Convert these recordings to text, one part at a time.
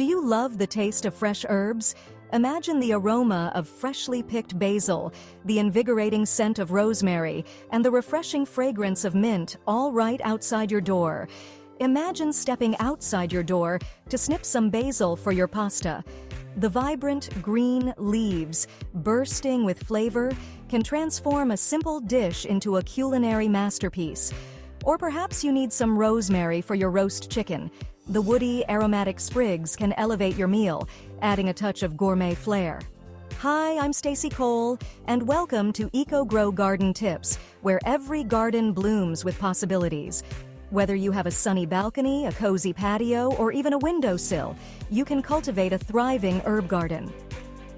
Do you love the taste of fresh herbs? Imagine the aroma of freshly picked basil, the invigorating scent of rosemary, and the refreshing fragrance of mint all right outside your door. Imagine stepping outside your door to snip some basil for your pasta. The vibrant green leaves, bursting with flavor, can transform a simple dish into a culinary masterpiece. Or perhaps you need some rosemary for your roast chicken. The woody, aromatic sprigs can elevate your meal, adding a touch of gourmet flair. Hi, I'm Stacy Cole, and welcome to Eco-Grow Garden Tips, where every garden blooms with possibilities. Whether you have a sunny balcony, a cozy patio, or even a windowsill, you can cultivate a thriving herb garden.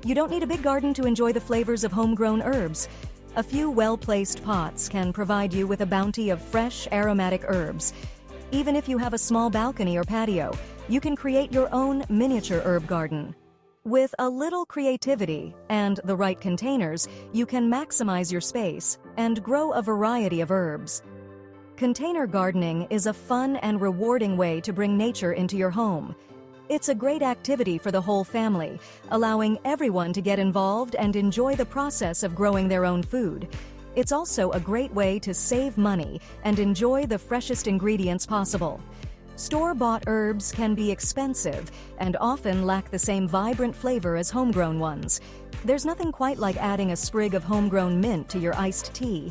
You don't need a big garden to enjoy the flavors of homegrown herbs. A few well-placed pots can provide you with a bounty of fresh, aromatic herbs. Even if you have a small balcony or patio, you can create your own miniature herb garden. With a little creativity and the right containers, you can maximize your space and grow a variety of herbs. Container gardening is a fun and rewarding way to bring nature into your home. It's a great activity for the whole family, allowing everyone to get involved and enjoy the process of growing their own food. It's also a great way to save money and enjoy the freshest ingredients possible. Store-bought herbs can be expensive and often lack the same vibrant flavor as homegrown ones. There's nothing quite like adding a sprig of homegrown mint to your iced tea.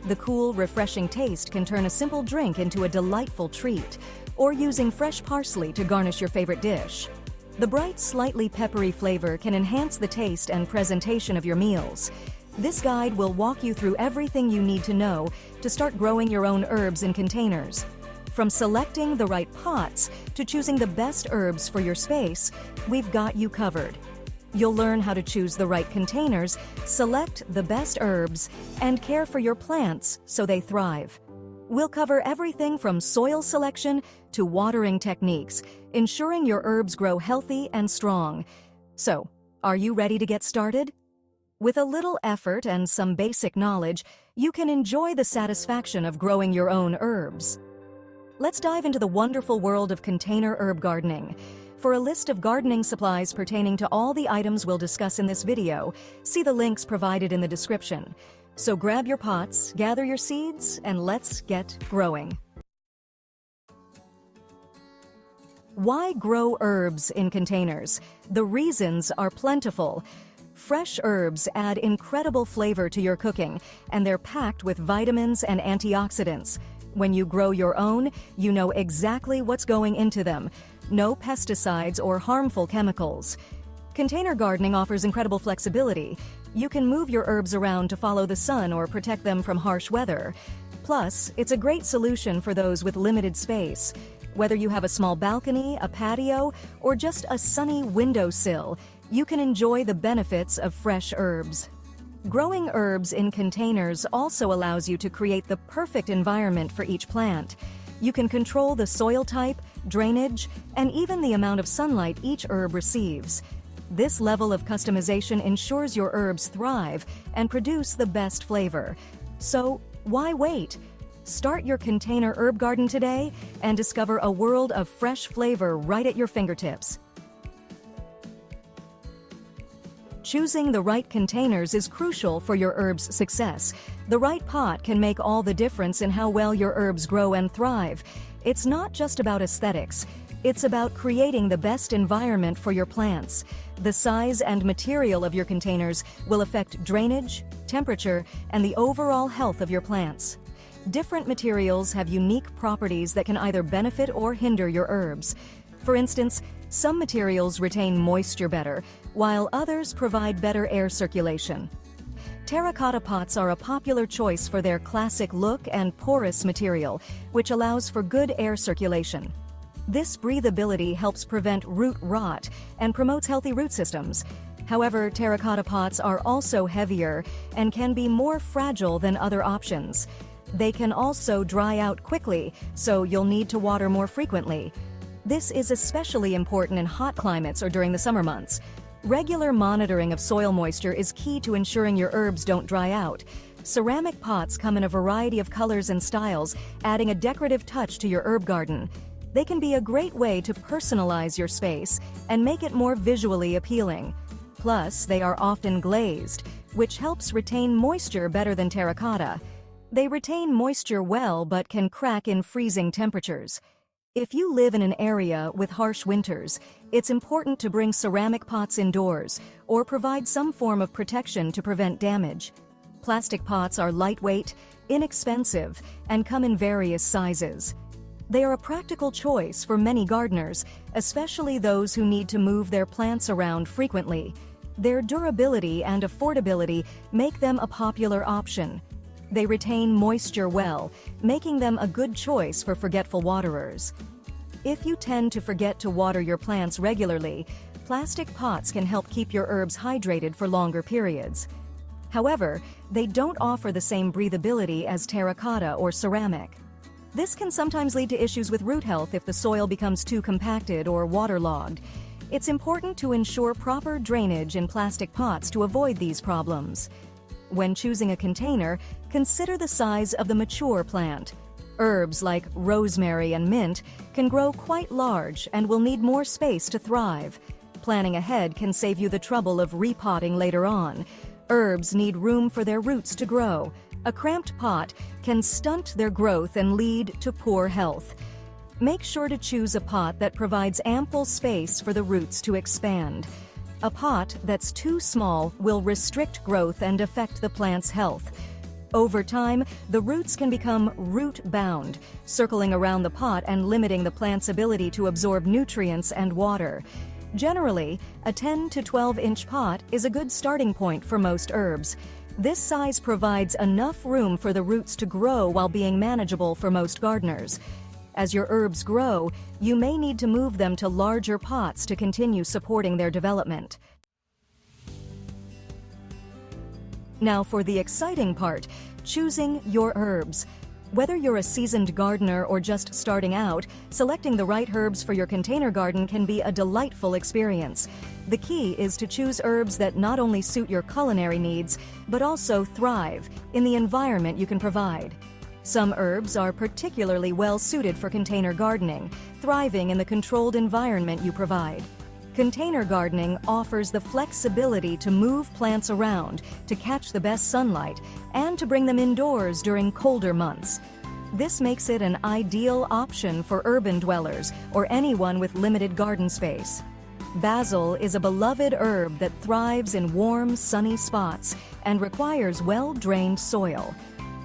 The cool, refreshing taste can turn a simple drink into a delightful treat, or using fresh parsley to garnish your favorite dish. The bright, slightly peppery flavor can enhance the taste and presentation of your meals. This guide will walk you through everything you need to know to start growing your own herbs in containers. From selecting the right pots to choosing the best herbs for your space, we've got you covered. You'll learn how to choose the right containers, select the best herbs, and care for your plants so they thrive. We'll cover everything from soil selection to watering techniques, ensuring your herbs grow healthy and strong. So, are you ready to get started? With a little effort and some basic knowledge, you can enjoy the satisfaction of growing your own herbs. Let's dive into the wonderful world of container herb gardening. For a list of gardening supplies pertaining to all the items we'll discuss in this video, see the links provided in the description. So grab your pots, gather your seeds, and let's get growing. Why grow herbs in containers? The reasons are plentiful. Fresh herbs add incredible flavor to your cooking, and they're packed with vitamins and antioxidants. When you grow your own, you know exactly what's going into them. No pesticides or harmful chemicals. Container gardening offers incredible flexibility. You can move your herbs around to follow the sun or protect them from harsh weather. Plus, it's a great solution for those with limited space. Whether you have a small balcony, a patio, or just a sunny windowsill, you can enjoy the benefits of fresh herbs. Growing herbs in containers also allows you to create the perfect environment for each plant. You can control the soil type, drainage, and even the amount of sunlight each herb receives. This level of customization ensures your herbs thrive and produce the best flavor. So, why wait? Start your container herb garden today and discover a world of fresh flavor right at your fingertips. Choosing the right containers is crucial for your herbs' success. The right pot can make all the difference in how well your herbs grow and thrive. It's not just about aesthetics. It's about creating the best environment for your plants. The size and material of your containers will affect drainage, temperature, and the overall health of your plants. Different materials have unique properties that can either benefit or hinder your herbs. For instance, some materials retain moisture better, while others provide better air circulation. Terracotta pots are a popular choice for their classic look and porous material, which allows for good air circulation. This breathability helps prevent root rot and promotes healthy root systems. However, terracotta pots are also heavier and can be more fragile than other options. They can also dry out quickly, so you'll need to water more frequently. This is especially important in hot climates or during the summer months. Regular monitoring of soil moisture is key to ensuring your herbs don't dry out. Ceramic pots come in a variety of colors and styles, adding a decorative touch to your herb garden. They can be a great way to personalize your space and make it more visually appealing. Plus, they are often glazed, which helps retain moisture better than terracotta. They retain moisture well but can crack in freezing temperatures. If you live in an area with harsh winters, it's important to bring ceramic pots indoors or provide some form of protection to prevent damage. Plastic pots are lightweight, inexpensive, and come in various sizes. They are a practical choice for many gardeners, especially those who need to move their plants around frequently. Their durability and affordability make them a popular option. They retain moisture well, making them a good choice for forgetful waterers. If you tend to forget to water your plants regularly, plastic pots can help keep your herbs hydrated for longer periods. However, they don't offer the same breathability as terracotta or ceramic. This can sometimes lead to issues with root health if the soil becomes too compacted or waterlogged. It's important to ensure proper drainage in plastic pots to avoid these problems. When choosing a container, consider the size of the mature plant. Herbs like rosemary and mint can grow quite large and will need more space to thrive. Planning ahead can save you the trouble of repotting later on. Herbs need room for their roots to grow. A cramped pot can stunt their growth and lead to poor health. Make sure to choose a pot that provides ample space for the roots to expand. A pot that's too small will restrict growth and affect the plant's health. Over time, the roots can become root-bound, circling around the pot and limiting the plant's ability to absorb nutrients and water. Generally, a 10 to 12-inch pot is a good starting point for most herbs. This size provides enough room for the roots to grow while being manageable for most gardeners. As your herbs grow, you may need to move them to larger pots to continue supporting their development. Now for the exciting part, choosing your herbs. Whether you're a seasoned gardener or just starting out, selecting the right herbs for your container garden can be a delightful experience. The key is to choose herbs that not only suit your culinary needs, but also thrive in the environment you can provide. Some herbs are particularly well suited for container gardening, thriving in the controlled environment you provide. Container gardening offers the flexibility to move plants around, to catch the best sunlight, and to bring them indoors during colder months. This makes it an ideal option for urban dwellers or anyone with limited garden space. Basil is a beloved herb that thrives in warm, sunny spots and requires well-drained soil.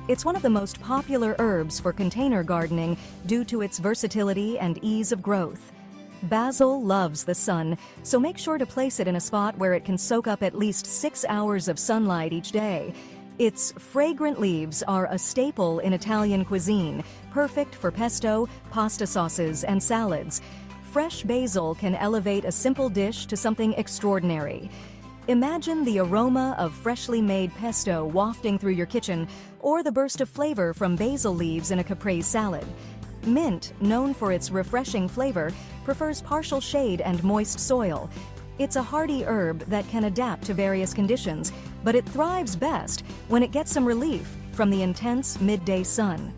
It's one of the most popular herbs for container gardening due to its versatility and ease of growth. Basil loves the sun, so make sure to place it in a spot where it can soak up at least 6 hours of sunlight each day. Its fragrant leaves are a staple in Italian cuisine, perfect for pesto, pasta sauces, and salads. Fresh basil can elevate a simple dish to something extraordinary. Imagine the aroma of freshly made pesto wafting through your kitchen, or the burst of flavor from basil leaves in a caprese salad. Mint, known for its refreshing flavor, prefers partial shade and moist soil. It's a hardy herb that can adapt to various conditions, but it thrives best when it gets some relief from the intense midday sun.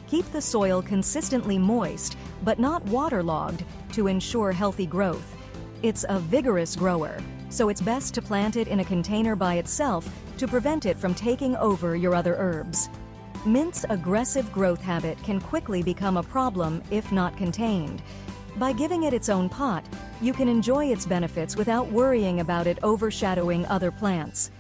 Keep the soil consistently moist, but not waterlogged, to ensure healthy growth. It's a vigorous grower, so it's best to plant it in a container by itself to prevent it from taking over your other herbs. Mint's aggressive growth habit can quickly become a problem if not contained. By giving it its own pot, you can enjoy its benefits without worrying about it overshadowing other plants.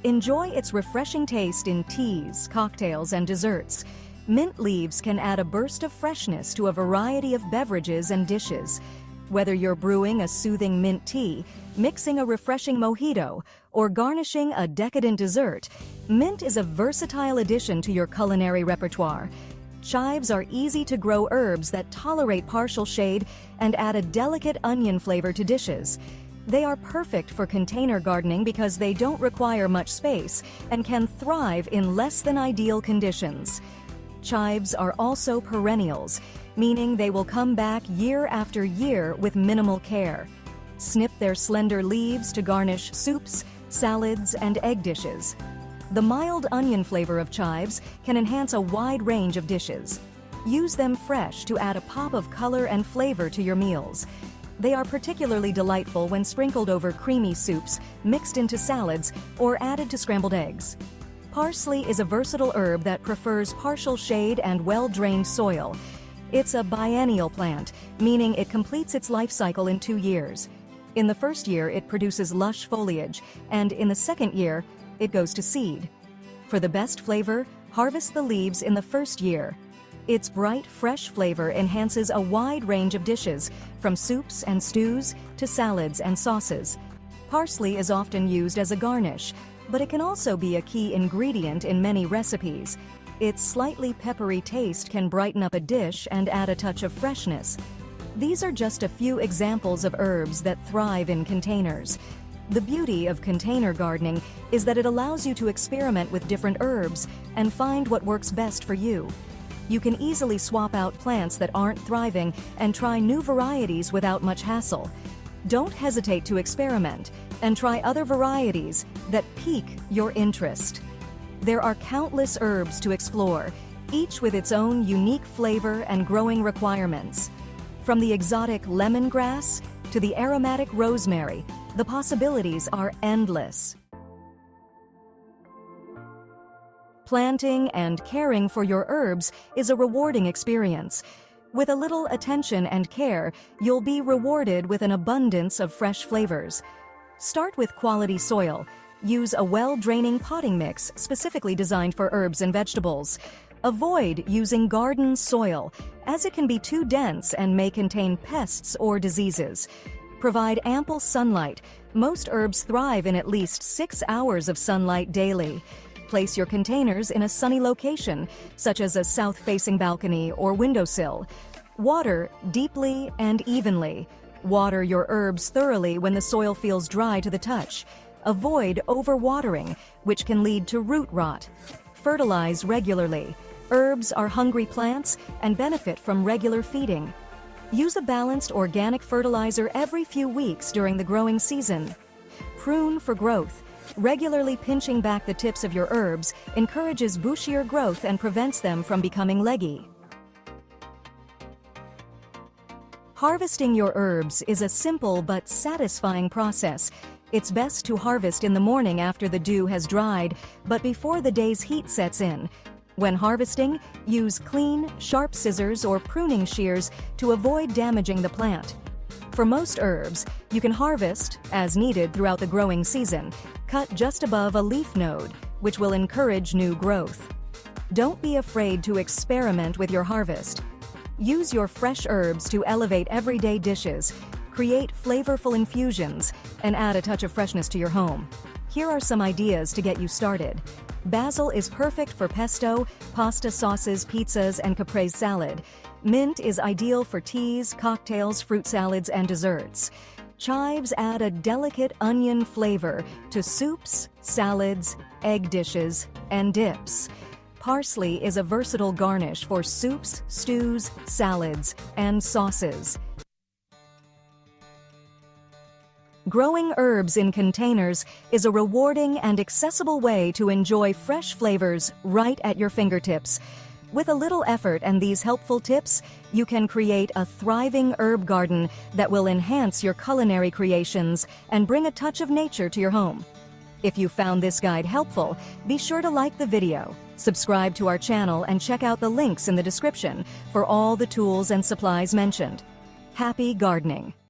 Enjoy its refreshing taste in teas, cocktails, and desserts. Mint leaves can add a burst of freshness to a variety of beverages and dishes. Whether you're brewing a soothing mint tea, mixing a refreshing mojito, or garnishing a decadent dessert, mint is a versatile addition to your culinary repertoire. Chives are easy-to-grow herbs that tolerate partial shade and add a delicate onion flavor to dishes. They are perfect for container gardening because they don't require much space and can thrive in less than ideal conditions. Chives are also perennials, meaning they will come back year after year with minimal care. Snip their slender leaves to garnish soups, salads, and egg dishes. The mild onion flavor of chives can enhance a wide range of dishes. Use them fresh to add a pop of color and flavor to your meals. They are particularly delightful when sprinkled over creamy soups, mixed into salads, or added to scrambled eggs. Parsley is a versatile herb that prefers partial shade and well-drained soil. It's a biennial plant, meaning it completes its life cycle in 2 years. In the first year, it produces lush foliage, and in the second year, it goes to seed. For the best flavor, harvest the leaves in the first year. Its bright, fresh flavor enhances a wide range of dishes, from soups and stews to salads and sauces. Parsley is often used as a garnish, but it can also be a key ingredient in many recipes. Its slightly peppery taste can brighten up a dish and add a touch of freshness. These are just a few examples of herbs that thrive in containers. The beauty of container gardening is that it allows you to experiment with different herbs and find what works best for you. You can easily swap out plants that aren't thriving and try new varieties without much hassle. Don't hesitate to experiment and try other varieties that pique your interest. There are countless herbs to explore, each with its own unique flavor and growing requirements. From the exotic lemongrass to the aromatic rosemary, the possibilities are endless. Planting and caring for your herbs is a rewarding experience. With a little attention and care, you'll be rewarded with an abundance of fresh flavors. Start with quality soil. Use a well-draining potting mix specifically designed for herbs and vegetables. Avoid using garden soil, as it can be too dense and may contain pests or diseases. Provide ample sunlight. Most herbs thrive in at least 6 hours of sunlight daily. Place your containers in a sunny location, such as a south-facing balcony or windowsill. Water deeply and evenly. Water your herbs thoroughly when the soil feels dry to the touch. Avoid overwatering, which can lead to root rot. Fertilize regularly. Herbs are hungry plants and benefit from regular feeding. Use a balanced organic fertilizer every few weeks during the growing season. Prune for growth. Regularly pinching back the tips of your herbs encourages bushier growth and prevents them from becoming leggy. Harvesting your herbs is a simple but satisfying process. It's best to harvest in the morning after the dew has dried, but before the day's heat sets in. When harvesting, use clean, sharp scissors or pruning shears to avoid damaging the plant. For most herbs, you can harvest, as needed throughout the growing season, cut just above a leaf node, which will encourage new growth. Don't be afraid to experiment with your harvest. Use your fresh herbs to elevate everyday dishes, create flavorful infusions, and add a touch of freshness to your home. Here are some ideas to get you started. Basil is perfect for pesto, pasta sauces, pizzas, and caprese salad. Mint is ideal for teas, cocktails, fruit salads, and desserts. Chives add a delicate onion flavor to soups, salads, egg dishes, and dips. Parsley is a versatile garnish for soups, stews, salads, and sauces. Growing herbs in containers is a rewarding and accessible way to enjoy fresh flavors right at your fingertips. With a little effort and these helpful tips, you can create a thriving herb garden that will enhance your culinary creations and bring a touch of nature to your home. If you found this guide helpful, be sure to like the video, subscribe to our channel, and check out the links in the description for all the tools and supplies mentioned. Happy gardening!